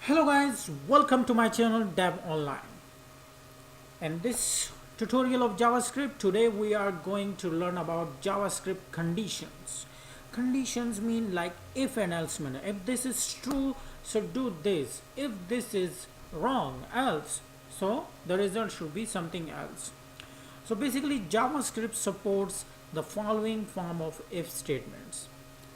Hello guys, welcome to my channel Dev Online. In this tutorial of JavaScript, today we are going to learn about JavaScript conditions. Conditions mean like if and else manner. If this is true, so do this. If this is wrong, else. So the result should be something else. So basically JavaScript supports the following form of if statements.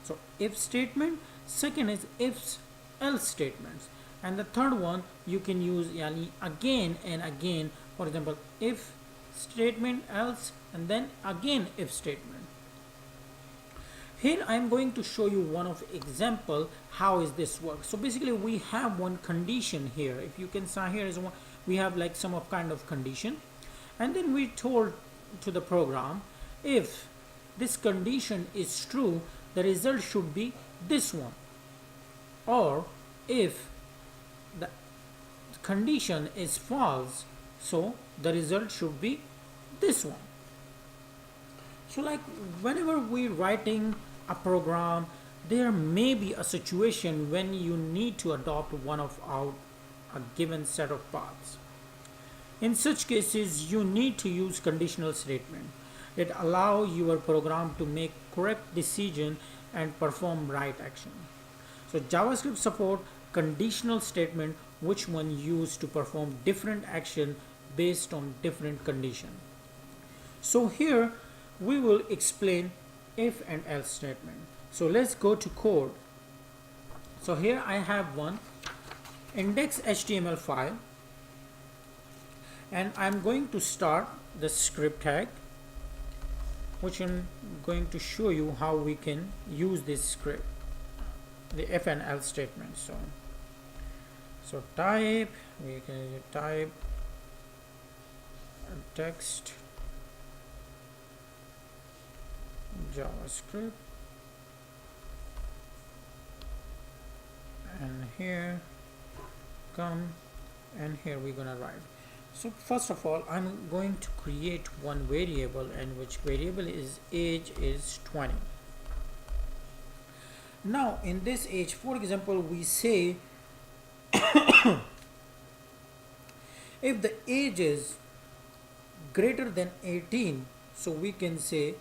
So if statement, second is if else statements, and the third one you can use yani again and again. For example, if statement else and then again if statement. Here I am going to show you one of example how is this work. So basically we have one condition here. If you can see, here is one, we have like some of kind of condition, and then we told to the program if this condition is true, the result should be this one, or if the condition is false, so the result should be this one. So like whenever we're writing a program, there may be a situation when you need to adopt one of a given set of paths. In such cases, you need to use conditional statement. It allows your program to make correct decision and perform right action. So JavaScript support conditional statement which one used to perform different action based on different condition. So here we will explain if and else statement. So let's go to code. So here I have one index.html file, and I'm going to start the script tag, which I'm going to show you how we can use this script, the if and else statement. So type, we can type text JavaScript, and here come, and here we're gonna write. So first of all, I'm going to create one variable, and which variable is age is 20. Now in this age, for example, we say if the age is greater than 18, so we can say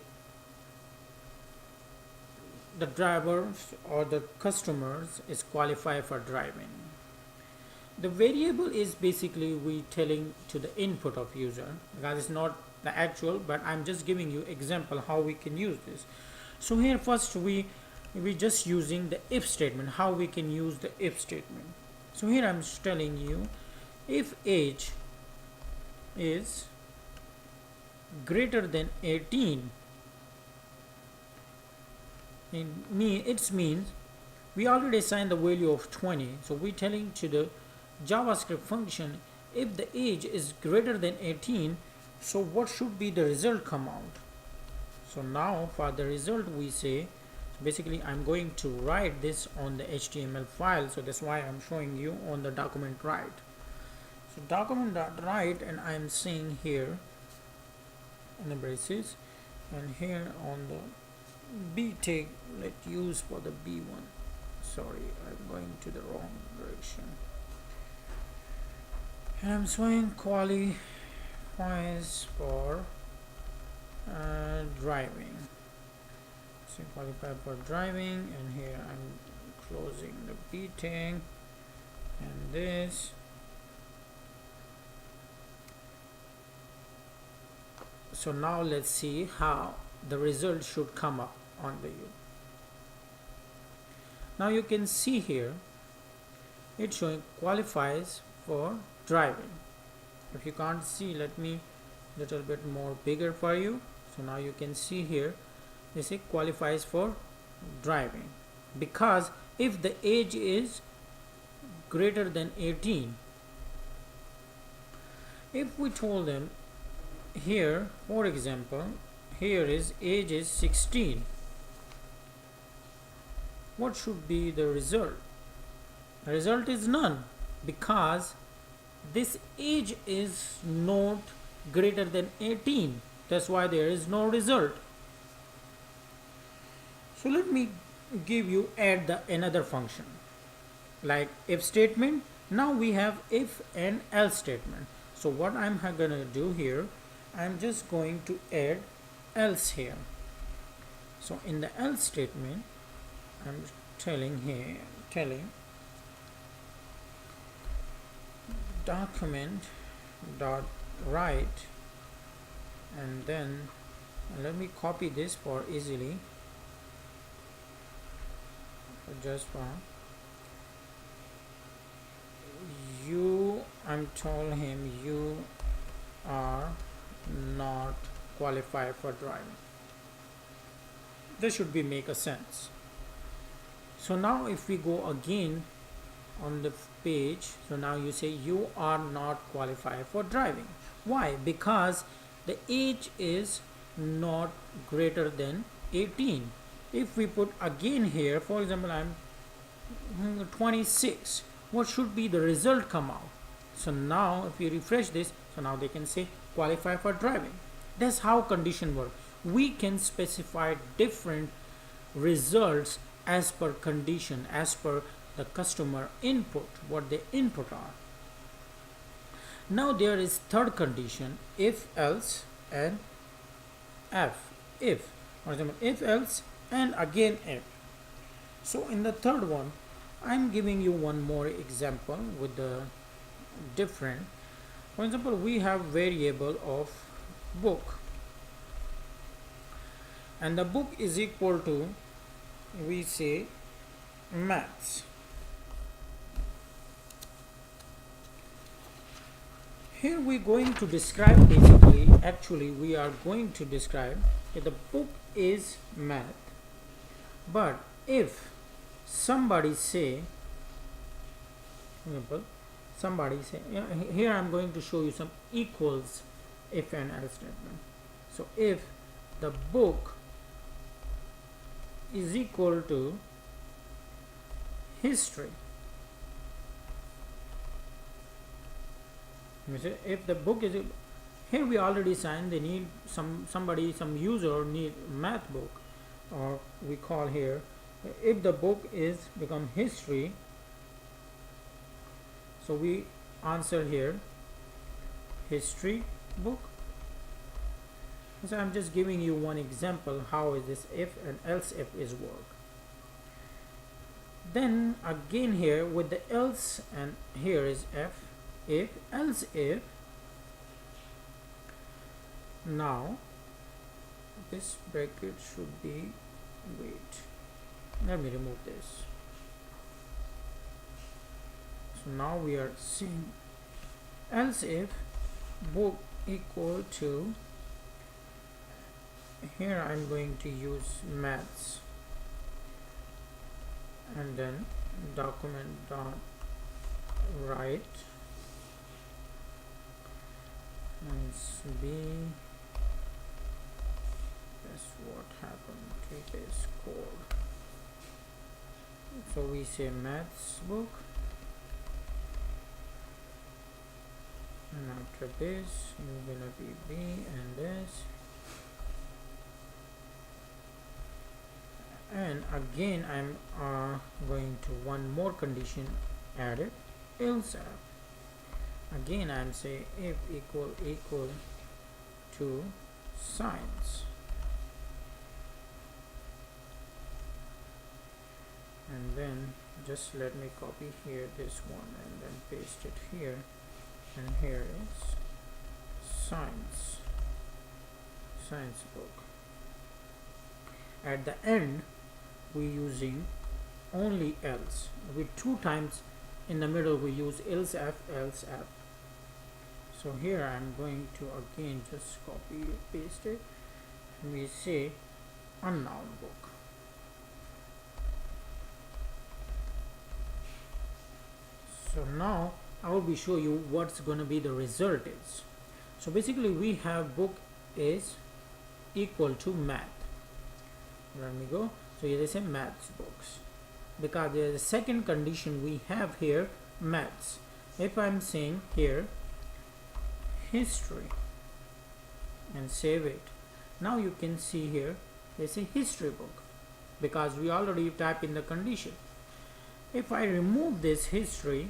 the drivers or the customers is qualified for driving. The variable is basically we telling to the input of user, because it's not the actual, but I'm just giving you example how we can use this. So here first we just using the if statement, how we can use the if statement. So here I'm telling you if age is greater than 18, it means we already assigned the value of 20. So we're telling to the JavaScript function if the age is greater than 18, so what should be the result come out. So now for the result we say, basically I'm going to write this on the HTML file, so that's why I'm showing you on the document write. So document.write, and I'm saying here in the braces, and here on the B tag, let's use for the B1. Sorry, I'm going to the wrong direction. And I'm showing qualifies for driving. So qualify for driving, and here I'm closing the B tag and this. So now let's see how the result should come up on the U. Now you can see here it's showing qualifies for driving. If you can't see, let me little bit more bigger for you. So now you can see here they say qualifies for driving, because if the age is greater than 18, if we told them here, for example, here is age is 16, what should be the result? The result is none, because this age is not greater than 18. That's why there is no result. So let me give you add the another function like if statement, Now we have if and else statement. So what I'm gonna do here, I'm just going to add else here. So in the else statement, I'm telling document dot write, and then let me copy this for easily, just for you. I'm told him you are not qualified for driving. This should be make a sense. So now if we go again on the page, so now you say you are not qualified for driving. Why? Because the age is not greater than 18. If we put again here, for example, I'm 26, what should be the result come out? So now if you refresh this, so now they can say qualify for driving. That's how condition work. We can specify different results as per condition, as per the customer input, what they input are. Now there is third condition, if else and if, for example, if else and again if. So in the third one, I'm giving you one more example with the different. For example, we have variable of book, and the book is equal to, we say, maths. Here we're going to describe, basically, actually we are going to describe that the book is math, but if somebody say, for example, somebody say, here I'm going to show you some equals if and else statement. So if the book is equal to history, if the book is, here we already signed, they need some user need math book, or we call here, if the book is become history, so we answer here history book. So I'm just giving you one example how is this if and else if is work. Then again here with the else, and here is if else if. Now this bracket should be, wait, let me remove this. So now we are seeing else if book equal to, here I'm going to use maths, and then document dot write and b, that's what happened, it is called. So we say maths book, and after this you're gonna be b and this, and again I'm going to one more condition added, else if. Again I'm say if equal to science, and then just let me copy here this one and then paste it here, and here is science book. At the end we using only else, with two times in the middle we use else if. So here I'm going to again just copy paste it, and we say unknown book. So now I will be show you what's going to be the result is. So basically we have book is equal to math. Let me go. So here they say maths books, because there is a second condition we have here, maths. If I'm saying here history and save it, now you can see here they say history book, because we already type in the condition. If I remove this history,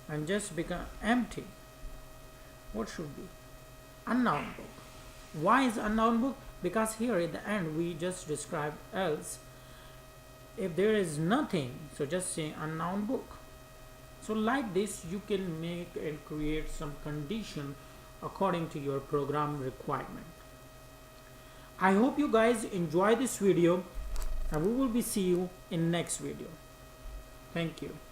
and just become empty. What should be? Unknown book. Why is unknown book? Because here at the end we just describe else. If there is nothing, so just say unknown book. So like this you can make and create some condition according to your program requirement. I hope you guys enjoy this video, and we will be see you in next video. Thank you.